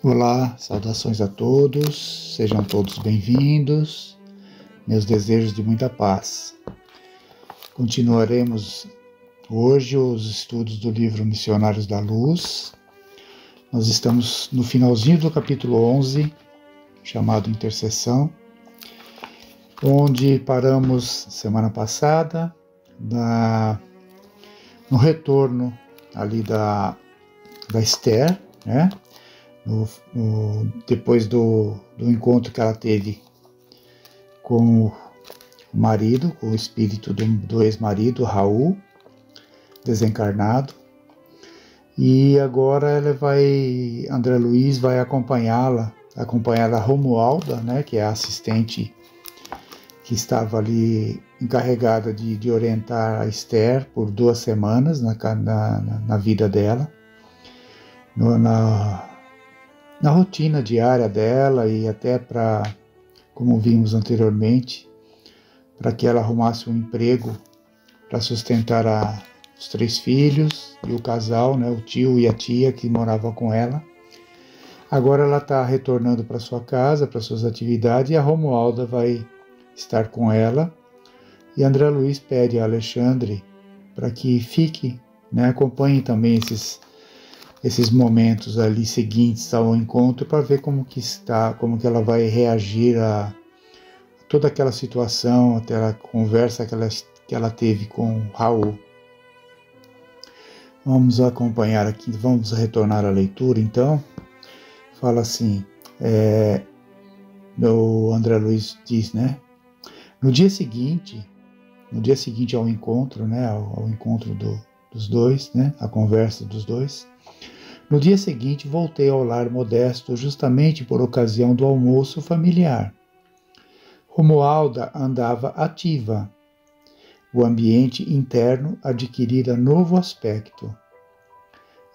Olá, saudações a todos, sejam todos bem-vindos, meus desejos de muita paz. Continuaremos hoje os estudos do livro Missionários da Luz. Nós estamos no finalzinho do capítulo 11, chamado Intercessão, onde paramos semana passada, no retorno ali da Esther, né? Depois do encontro que ela teve com o marido, com o espírito do ex-marido, Raul, desencarnado. E agora André Luiz vai acompanhá-la, a Romualda, né, que é a assistente que estava ali encarregada de orientar a Esther por 2 semanas na vida dela, na rotina diária dela e até como vimos anteriormente, para que ela arrumasse um emprego para sustentar os 3 filhos e o casal, né, o tio e a tia que moravam com ela. Agora ela está retornando para sua casa, para suas atividades, e a Romualda vai estar com ela. E André Luiz pede a Alexandre para que fique, né, acompanhe também esses momentos ali seguintes ao encontro, para ver como que ela vai reagir a toda aquela situação, aquela conversa que ela teve com Raul. Vamos acompanhar aqui, vamos retornar à leitura então. Fala assim, o André Luiz diz, né? No dia seguinte ao encontro, né? Ao encontro dos dois, né? A conversa dos dois. No dia seguinte, voltei ao lar modesto justamente por ocasião do almoço familiar. Romualda andava ativa. O ambiente interno adquirira novo aspecto.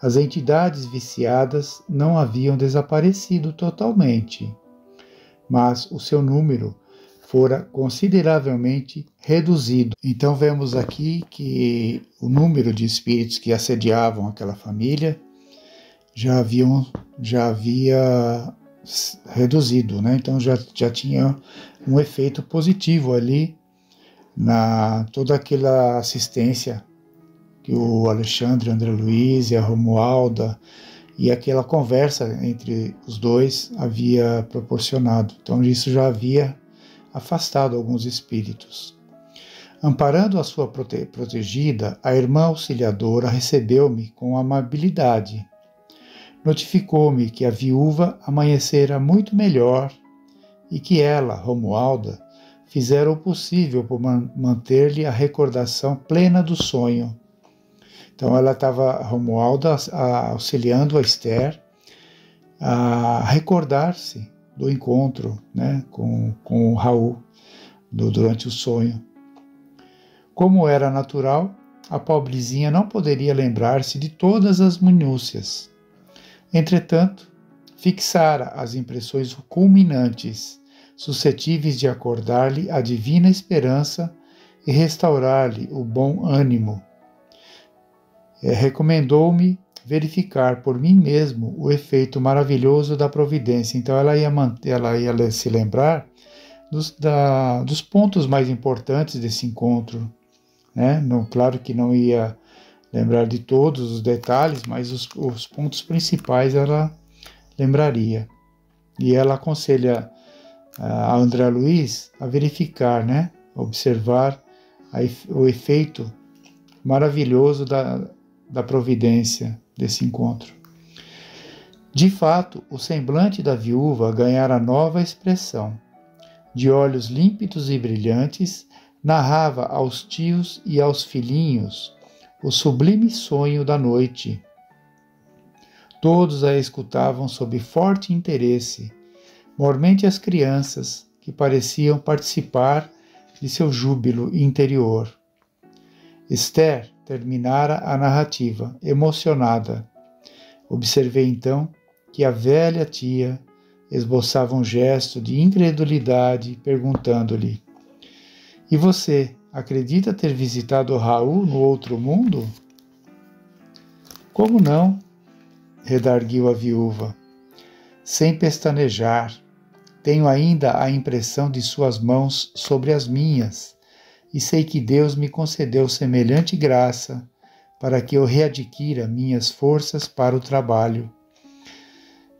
As entidades viciadas não haviam desaparecido totalmente, mas o seu número fora consideravelmente reduzido. Então vemos aqui que o número de espíritos que assediavam aquela família já havia reduzido, né? Então já tinha um efeito positivo ali na toda aquela assistência que o Alexandre, André Luiz e a Romualda e aquela conversa entre os dois havia proporcionado. Então isso já havia afastado alguns espíritos. Amparando a sua protegida, a irmã auxiliadora recebeu-me com amabilidade. Notificou-me que a viúva amanhecera muito melhor e que ela, Romualda, fizera o possível por manter-lhe a recordação plena do sonho. Então ela estava, Romualda, auxiliando a Esther a recordar-se do encontro, né, com o Raul durante o sonho. Como era natural, a pobrezinha não poderia lembrar-se de todas as minúcias. Entretanto, fixara as impressões culminantes, suscetíveis de acordar-lhe a divina esperança e restaurar-lhe o bom ânimo. Recomendou-me verificar por mim mesmo o efeito maravilhoso da providência. Então ela ia se lembrar dos pontos mais importantes desse encontro, né? Não, claro que não ia lembrar de todos os detalhes, mas os pontos principais ela lembraria. E ela aconselha a André Luiz a verificar, né? Observar o efeito maravilhoso da providência desse encontro. De fato, o semblante da viúva ganhara nova expressão. De olhos límpidos e brilhantes, narrava aos tios e aos filhinhos o sublime sonho da noite. Todos a escutavam sob forte interesse, mormente as crianças, que pareciam participar de seu júbilo interior. Esther terminara a narrativa, emocionada. Observei então que a velha tia esboçava um gesto de incredulidade, perguntando-lhe: E você acredita ter visitado Raul no outro mundo? Como não? Redarguiu a viúva. sem pestanejar. Tenho ainda a impressão de suas mãos sobre as minhas, e sei que Deus me concedeu semelhante graça para que eu readquira minhas forças para o trabalho.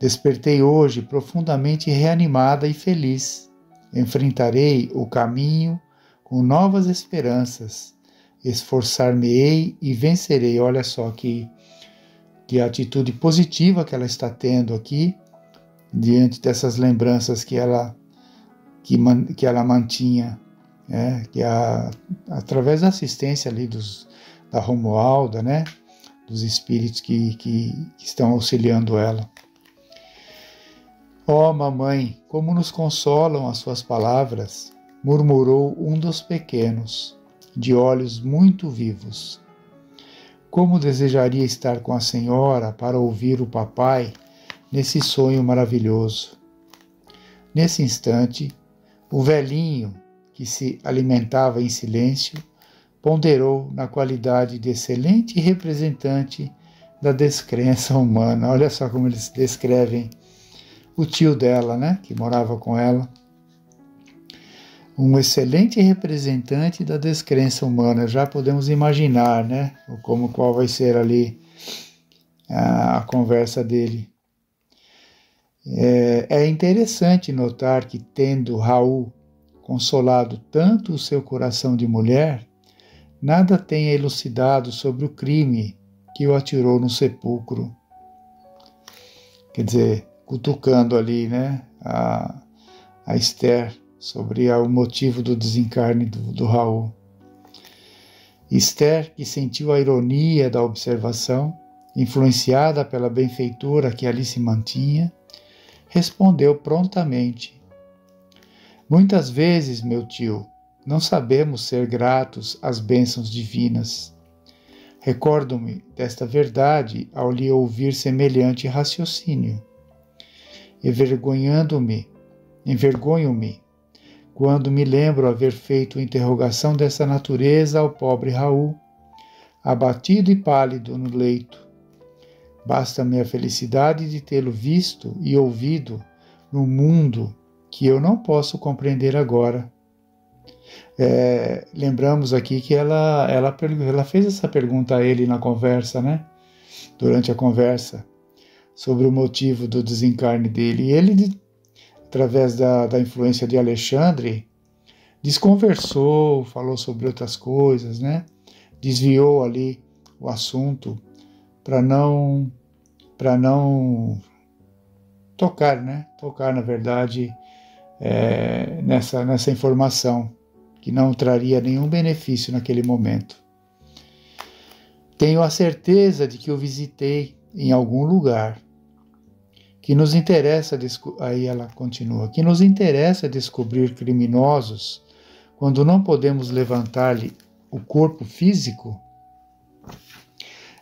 Despertei hoje profundamente reanimada e feliz. Enfrentarei o caminho com novas esperanças. Esforçar-me-ei e vencerei. Olha só que atitude positiva que ela está tendo aqui, diante dessas lembranças que ela mantinha, através da assistência ali da Romualda, né, dos espíritos que estão auxiliando ela. Ó mamãe, como nos consolam as suas palavras, murmurou um dos pequenos, de olhos muito vivos. Como desejaria estar com a senhora para ouvir o papai nesse sonho maravilhoso. Nesse instante, o velhinho, que se alimentava em silêncio, ponderou na qualidade de excelente representante da descrença humana. Olha só como eles descrevem o tio dela, né, que morava com ela. Um excelente representante da descrença humana. Já podemos imaginar, né, qual vai ser ali a conversa dele. É interessante notar que, tendo Raul consolado tanto o seu coração de mulher, nada tenha elucidado sobre o crime que o atirou no sepulcro. Quer dizer, cutucando ali, né, a Esther sobre o motivo do desencarne do Raul. Esther, que sentiu a ironia da observação, influenciada pela benfeitora que ali se mantinha, respondeu prontamente: muitas vezes, meu tio, não sabemos ser gratos às bênçãos divinas. Recordo-me desta verdade ao lhe ouvir semelhante raciocínio. Envergonho-me quando me lembro haver feito interrogação dessa natureza ao pobre Raul, abatido e pálido no leito. Basta-me a felicidade de tê-lo visto e ouvido num mundo que eu não posso compreender agora. Lembramos aqui que ela fez essa pergunta a ele na conversa, né? Durante a conversa, sobre o motivo do desencarne dele. E ele, através da influência de Alexandre, desconversou, falou sobre outras coisas, né? Desviou ali o assunto para não tocar, né? Tocar, na verdade, nessa informação que não traria nenhum benefício naquele momento. Tenho a certeza de que o visitei em algum lugar. Que nos interessa, aí ela continua, que nos interessa descobrir criminosos quando não podemos levantar-lhe o corpo físico?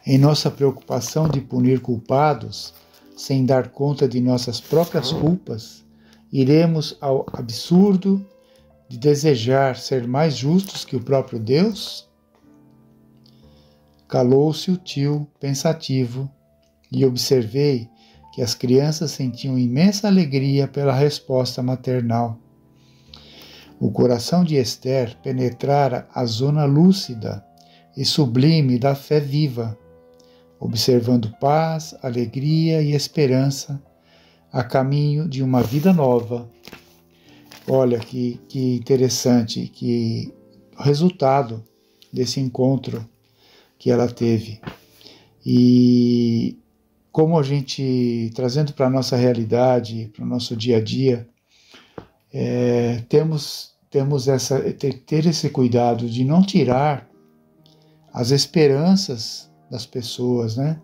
Em nossa preocupação de punir culpados, sem dar conta de nossas próprias culpas, iremos ao absurdo de desejar ser mais justos que o próprio Deus? Calou-se o tio, pensativo, e observei que as crianças sentiam imensa alegria pela resposta maternal. O coração de Esther penetrara a zona lúcida e sublime da fé viva, observando paz, alegria e esperança a caminho de uma vida nova. Olha que interessante, que resultado desse encontro que ela teve. E como a gente, trazendo para a nossa realidade, para o nosso dia a dia, temos ter esse cuidado de não tirar as esperanças das pessoas, né?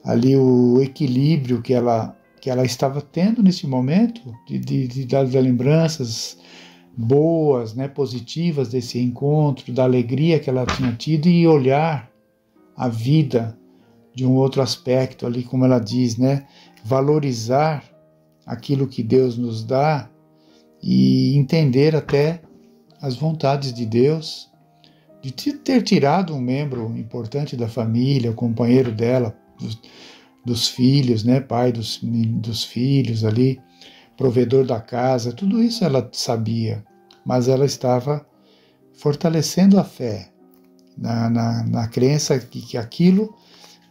Ali o equilíbrio que ela estava tendo nesse momento, de dar lembranças boas, né, positivas desse encontro, da alegria que ela tinha tido, e olhar a vida de um outro aspecto ali, como ela diz, né, valorizar aquilo que Deus nos dá e entender até as vontades de Deus, de ter tirado um membro importante da família, o companheiro dela, dos filhos, né? Pai dos filhos ali, provedor da casa, tudo isso ela sabia, mas ela estava fortalecendo a fé na crença que aquilo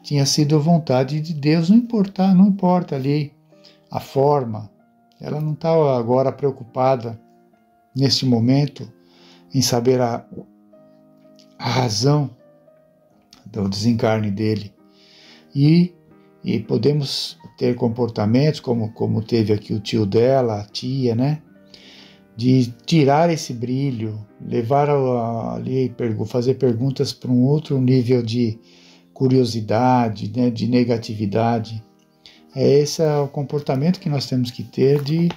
tinha sido vontade de Deus, não importa ali a forma. Ela não estava agora preocupada neste momento em saber a razão do desencarne dele. E podemos ter comportamentos como teve aqui o tio dela, a tia, né? De tirar esse brilho, levar ali, fazer perguntas para um outro nível de curiosidade, né? De negatividade. Esse é o comportamento que nós temos que ter de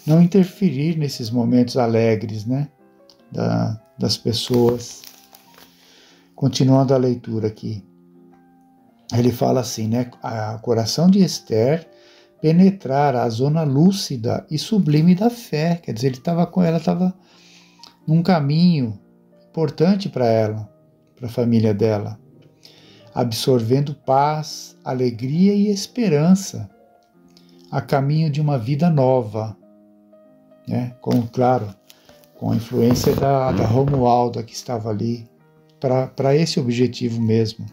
não interferir nesses momentos alegres, né? Das pessoas. Continuando a leitura aqui. Ele fala assim, né? O coração de Esther penetrara a zona lúcida e sublime da fé. Quer dizer, ela estava num caminho importante para ela, para a família dela, absorvendo paz, alegria e esperança a caminho de uma vida nova, né? Claro, com a influência da Romualda que estava ali para esse objetivo mesmo.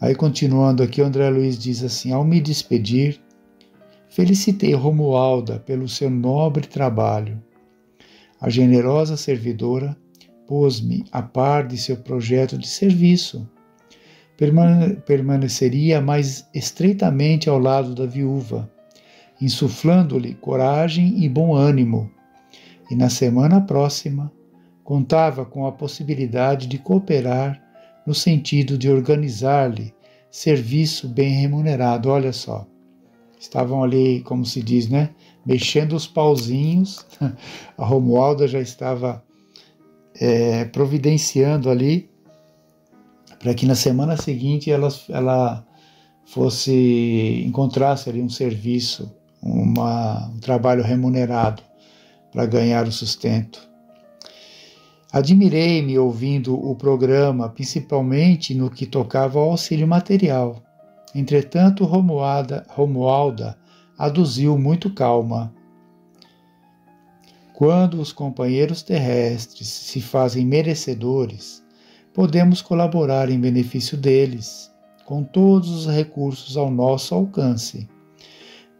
Aí, continuando aqui, o André Luiz diz assim: ao me despedir, felicitei Romualda pelo seu nobre trabalho. A generosa servidora pôs-me a par de seu projeto de serviço. Permaneceria mais estreitamente ao lado da viúva, insuflando-lhe coragem e bom ânimo. E na semana próxima, contava com a possibilidade de cooperar no sentido de organizar-lhe serviço bem remunerado. Olha só, estavam ali, como se diz, né, mexendo os pauzinhos. A Romualda já estava providenciando ali para que na semana seguinte ela encontrasse ali um serviço, um trabalho remunerado para ganhar o sustento. Admirei-me ouvindo o programa, principalmente no que tocava ao auxílio material. Entretanto, Romualda aduziu muito calma. Quando os companheiros terrestres se fazem merecedores, podemos colaborar em benefício deles, com todos os recursos ao nosso alcance,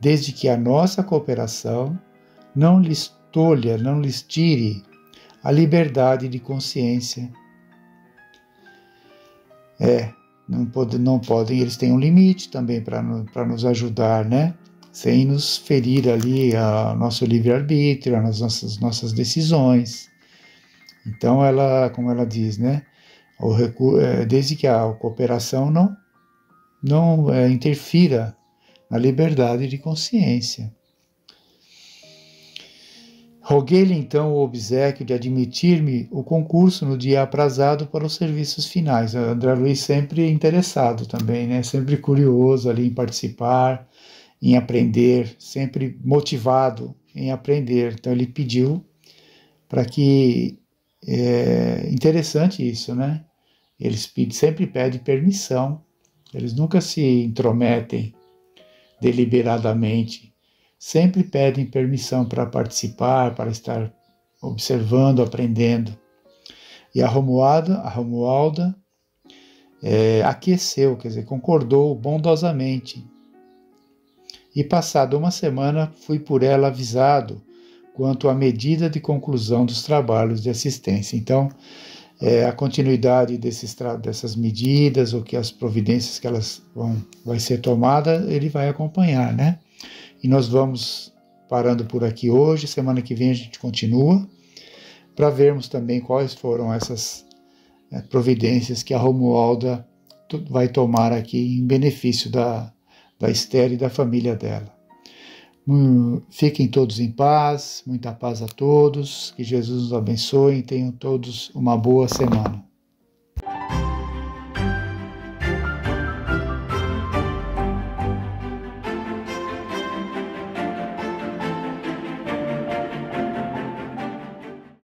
desde que a nossa cooperação não lhes tire a liberdade de consciência. Não podem, eles têm um limite também para nos ajudar, né? Sem nos ferir ali o nosso livre-arbítrio, as nossas decisões. Então, como ela diz, né? Desde que a cooperação não interfira na liberdade de consciência. Roguei-lhe então o obséquio de admitir-me o concurso no dia aprazado para os serviços finais. André Luiz sempre interessado também, né? Sempre curioso ali em participar, em aprender, sempre motivado em aprender. Então ele pediu para que... interessante isso, né? Eles sempre pedem permissão, eles nunca se intrometem deliberadamente. Sempre pedem permissão para participar, para estar observando, aprendendo. E a Romualda aqueceu, quer dizer, concordou bondosamente. E passada uma semana, fui por ela avisado quanto à medida de conclusão dos trabalhos de assistência. Então, a continuidade dessas medidas, ou que as providências que vai ser tomada, ele vai acompanhar, né? E nós vamos parando por aqui hoje. Semana que vem a gente continua para vermos também quais foram essas providências que a Romualda vai tomar aqui em benefício da Esther e da família dela. Fiquem todos em paz, muita paz a todos, que Jesus nos abençoe e tenham todos uma boa semana.